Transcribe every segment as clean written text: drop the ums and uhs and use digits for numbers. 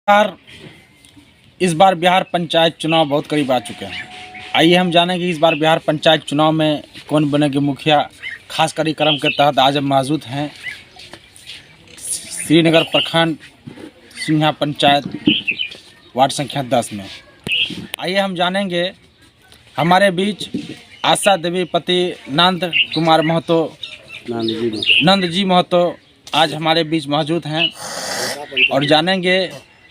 यार इस बार बिहार पंचायत चुनाव बहुत करीब आ चुके हैं। आइए हम जानें कि इस बार बिहार पंचायत चुनाव में कौन बनेगी मुखिया। खास कार्यक्रम के तहत आज हम मौजूद हैं श्रीनगर प्रखंड सिंघा पंचायत वार्ड संख्या 10 में। आइए हम जानेंगे, हमारे बीच आशा देवी पति नंद कुमार महतो नंद जी महतो आज हमारे बीच मौजूद हैं और जानेंगे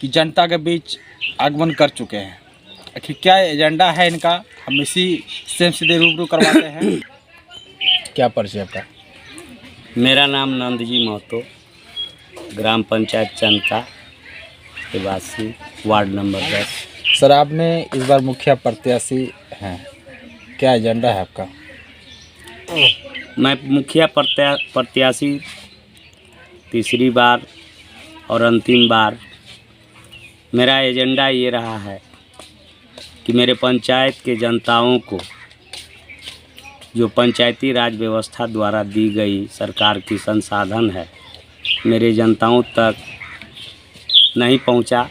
कि जनता के बीच आगमन कर चुके हैं। आखिर क्या एजेंडा है इनका, हम इसी से सीधे रूबरू करवाते हैं। क्या परिचय आपका? मेरा नाम नंद जी महतो, ग्राम पंचायत चनका निवासी, वार्ड नंबर 10। सर, आपने इस बार मुखिया प्रत्याशी हैं, क्या एजेंडा है आपका? मैं मुखिया प्रत्याशी तीसरी बार और अंतिम बार। मेरा एजेंडा ये रहा है कि मेरे पंचायत के जनताओं को जो पंचायती राज व्यवस्था द्वारा दी गई सरकार की संसाधन है, मेरे जनताओं तक नहीं पहुंचा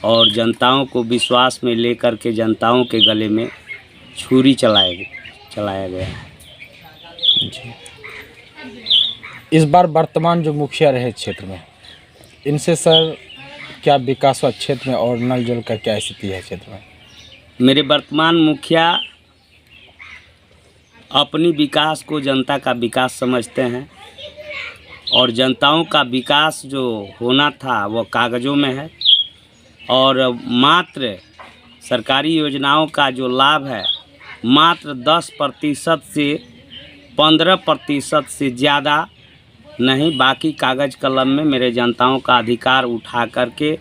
और जनताओं को विश्वास में लेकर के जनताओं के गले में छुरी चलाया गया है। इस बार वर्तमान जो मुखिया रहे क्षेत्र में, इनसे सर क्या विकास हुआ क्षेत्र में और नल जल का क्या स्थिति है क्षेत्र में? मेरे वर्तमान मुखिया अपनी विकास को जनता का विकास समझते हैं और जनताओं का विकास जो होना था वो कागज़ों में है और मात्र सरकारी योजनाओं का जो लाभ है मात्र 10% से 15% से ज़्यादा नहीं, बाकी कागज़ कलम में मेरे जनताओं का अधिकार उठा करके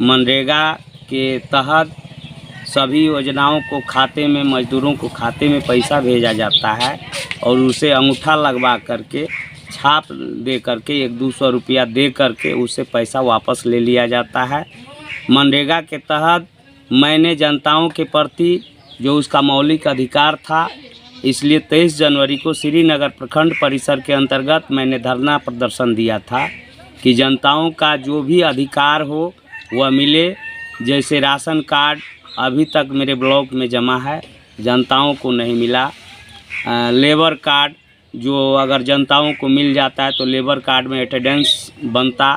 मनरेगा के तहत सभी योजनाओं को खाते में, मजदूरों को खाते में पैसा भेजा जाता है और उसे अंगूठा लगवा करके छाप दे करके 100-200 रुपया दे करके उससे पैसा वापस ले लिया जाता है। मनरेगा के तहत मैंने जनताओं के प्रति जो उसका मौलिक अधिकार था, इसलिए 23 जनवरी को श्रीनगर प्रखंड परिसर के अंतर्गत मैंने धरना प्रदर्शन दिया था कि जनताओं का जो भी अधिकार हो वह मिले। जैसे राशन कार्ड अभी तक मेरे ब्लॉक में जमा है, जनताओं को नहीं मिला। लेबर कार्ड जो अगर जनताओं को मिल जाता है तो लेबर कार्ड में अटेंडेंस बनता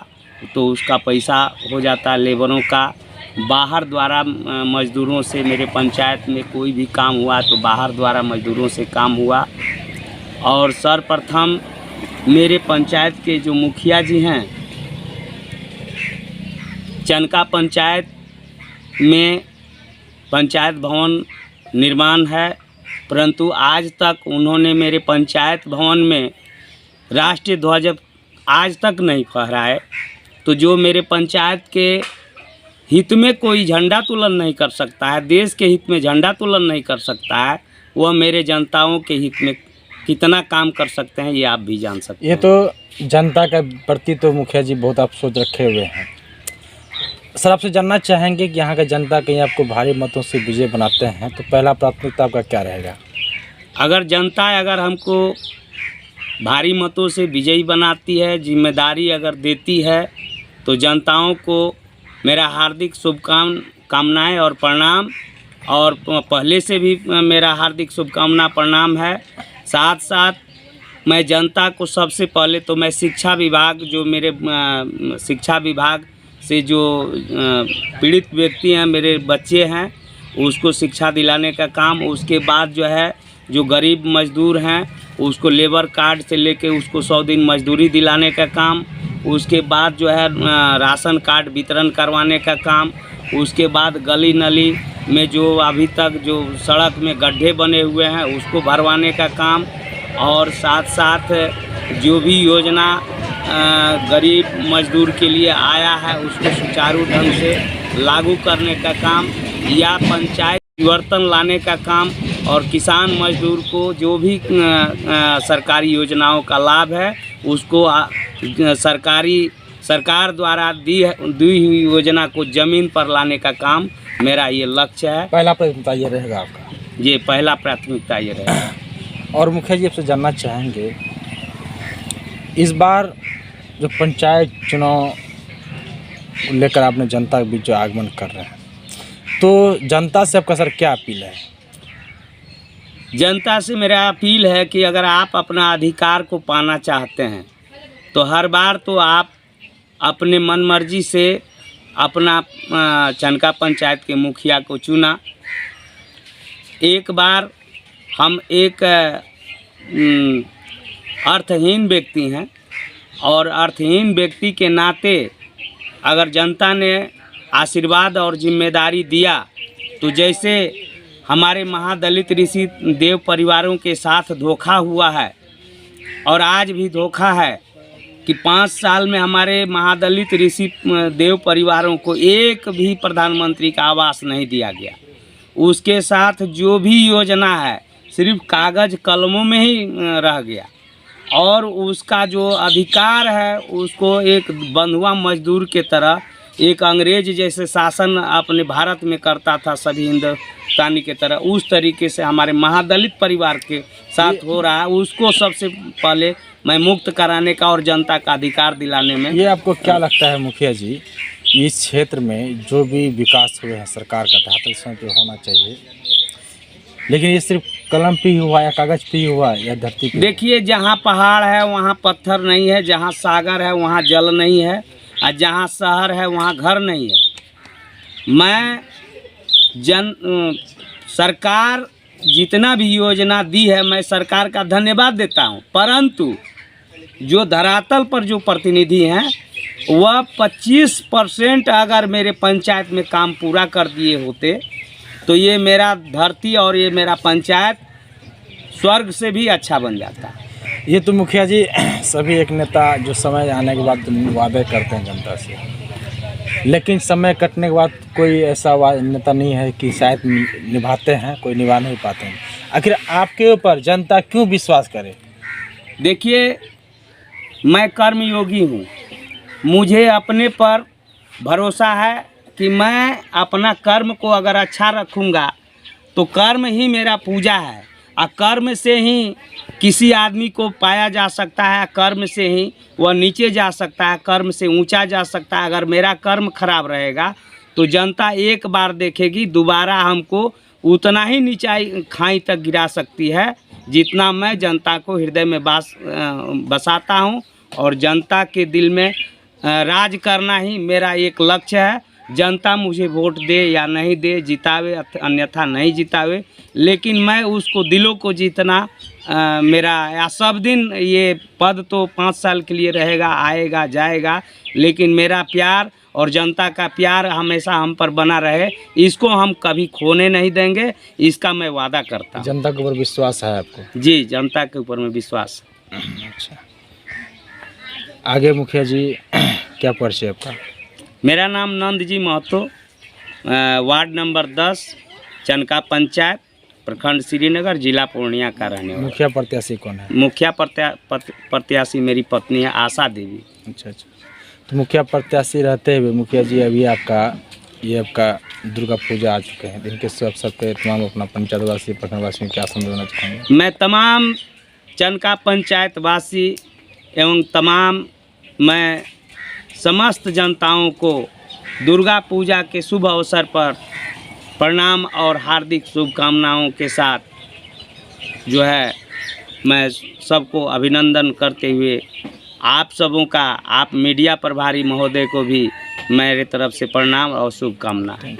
तो उसका पैसा हो जाता लेबरों का। बाहर द्वारा मजदूरों से मेरे पंचायत में कोई भी काम हुआ तो बाहर द्वारा मजदूरों से काम हुआ। और सर्वप्रथम मेरे पंचायत के जो मुखिया जी हैं, चनका पंचायत में पंचायत भवन निर्माण है, परंतु आज तक उन्होंने मेरे पंचायत भवन में राष्ट्रीय ध्वज आज तक नहीं फहराए। तो जो मेरे पंचायत के हित में कोई झंडा तोलन नहीं कर सकता है, देश के हित में झंडा तोलन नहीं कर सकता है, वह मेरे जनताओं के हित में कितना काम कर सकते हैं ये आप भी जान सकते हैं। ये तो जनता के प्रति तो मुखिया जी बहुत आप सोच रखे हुए हैं। सर, आपसे जानना चाहेंगे कि यहाँ का जनता कहीं आपको भारी मतों से विजय बनाते हैं तो पहला प्राथमिकता आपका क्या रहेगा? अगर जनता हमको भारी मतों से विजयी बनाती है, जिम्मेदारी अगर देती है, तो जनताओं को मेरा हार्दिक शुभकामनाएं और प्रणाम। और पहले से भी मेरा हार्दिक शुभकामना प्रणाम है। साथ साथ मैं जनता को सबसे पहले तो मैं शिक्षा विभाग, जो मेरे शिक्षा विभाग से जो पीड़ित व्यक्ति हैं, मेरे बच्चे हैं, उसको शिक्षा दिलाने का काम। उसके बाद जो गरीब मजदूर हैं उसको लेबर कार्ड से लेके उसको 100 दिन मजदूरी दिलाने का काम। उसके बाद राशन कार्ड वितरण करवाने का काम। उसके बाद गली नली में जो अभी तक जो सड़क में गड्ढे बने हुए हैं उसको भरवाने का काम। और साथ साथ जो भी योजना गरीब मजदूर के लिए आया है उसको सुचारू ढंग से लागू करने का काम, या पंचायत परिवर्तन लाने का काम। और किसान मजदूर को जो भी सरकारी योजनाओं का लाभ है उसको सरकार द्वारा दी हुई योजना को ज़मीन पर लाने का काम मेरा ये लक्ष्य है। पहला प्राथमिकता ये रहेगा आपका? ये पहला प्राथमिकता ये रहेगा। और मुखिया जी आपसे जानना चाहेंगे, इस बार जो पंचायत चुनाव लेकर आपने जनता के बीच जो आगमन कर रहे हैं, तो जनता से आपका सर क्या अपील है? जनता से मेरा अपील है कि अगर आप अपना अधिकार को पाना चाहते हैं तो हर बार तो आप अपने मन मर्जी से अपना चनका पंचायत के मुखिया को चुना। एक बार हम एक अर्थहीन व्यक्ति हैं और अर्थहीन व्यक्ति के नाते अगर जनता ने आशीर्वाद और जिम्मेदारी दिया तो जैसे हमारे महादलित ऋषि देव परिवारों के साथ धोखा हुआ है और आज भी धोखा है कि 5 साल में हमारे महादलित ऋषि देव परिवारों को एक भी प्रधानमंत्री का आवास नहीं दिया गया। उसके साथ जो भी योजना है सिर्फ कागज़ कलमों में ही रह गया और उसका जो अधिकार है उसको एक बंधुआ मजदूर के तरह एक अंग्रेज जैसे शासन अपने भारत में करता था सभी हिंदुस्तानी के तरह, उस तरीके से हमारे महादलित परिवार के साथ हो रहा है। उसको सबसे पहले मैं मुक्त कराने का और जनता का अधिकार दिलाने में। ये आपको क्या लगता है मुखिया जी, इस क्षेत्र में जो भी विकास हुए हैं सरकार का धरातल समय पे होना चाहिए, लेकिन ये सिर्फ कलम पे ही हुआ या कागज़ पे ही हुआ या धरती पे? देखिए, जहाँ पहाड़ है वहाँ पत्थर नहीं है, जहाँ सागर है वहाँ जल नहीं है और जहाँ शहर है वहाँ घर नहीं है। मैं सरकार जितना भी योजना दी है मैं सरकार का धन्यवाद देता हूँ, परंतु जो धरातल पर जो प्रतिनिधि हैं वह 25% अगर मेरे पंचायत में काम पूरा कर दिए होते तो ये मेरा धरती और ये मेरा पंचायत स्वर्ग से भी अच्छा बन जाता। ये तो मुखिया जी सभी एक नेता जो समय आने के बाद वादे करते हैं जनता से, लेकिन समय कटने के बाद कोई ऐसा नेता नहीं है कि शायद निभाते हैं, कोई निभा नहीं पाते हैं। आखिर आपके ऊपर जनता क्यों विश्वास करे? देखिए, मैं कर्मयोगी हूँ, मुझे अपने पर भरोसा है कि मैं अपना कर्म को अगर अच्छा रखूँगा तो कर्म ही मेरा पूजा है और कर्म से ही किसी आदमी को पाया जा सकता है, कर्म से ही वह नीचे जा सकता है, कर्म से ऊंचा जा सकता है। अगर मेरा कर्म खराब रहेगा तो जनता एक बार देखेगी, दोबारा हमको उतना ही नीचाई खाई तक गिरा सकती है जितना मैं जनता को हृदय में बसाता हूँ और जनता के दिल में राज करना ही मेरा एक लक्ष्य है। जनता मुझे वोट दे या नहीं दे, जितावे अन्यथा नहीं जितावे, लेकिन मैं उसको दिलों को जीतना मेरा या सब दिन। ये पद तो 5 साल के लिए रहेगा, आएगा जाएगा, लेकिन मेरा प्यार और जनता का प्यार हमेशा हम पर बना रहे, इसको हम कभी खोने नहीं देंगे, इसका मैं वादा करता हूँ। जनता के ऊपर विश्वास है आपको? जी, जनता के ऊपर में विश्वास। अच्छा, आगे मुखिया जी क्या परिचय आपका? मेरा नाम नंद जी महतो, वार्ड नंबर 10, चनका पंचायत, प्रखंड श्रीनगर, जिला पूर्णिया का रहने वाला। मुखिया प्रत्याशी कौन है? मुखिया प्रत्याशी मेरी पत्नी है आशा देवी। अच्छा, तो मुखिया प्रत्याशी रहते हुए मुखिया जी अभी आपका दुर्गा पूजा आ चुके हैं, इनके अवसर पर तमाम अपना पंचायतवासी प्रखंडवासी में क्या समझाना चाहेंगे? मैं तमाम चनका पंचायतवासी एवं तमाम मैं समस्त जनताओं को दुर्गा पूजा के शुभ अवसर पर प्रणाम और हार्दिक शुभकामनाओं के साथ जो है मैं सबको अभिनंदन करते हुए आप सबों का, आप मीडिया प्रभारी महोदय को भी मेरे तरफ से प्रणाम और शुभकामना है।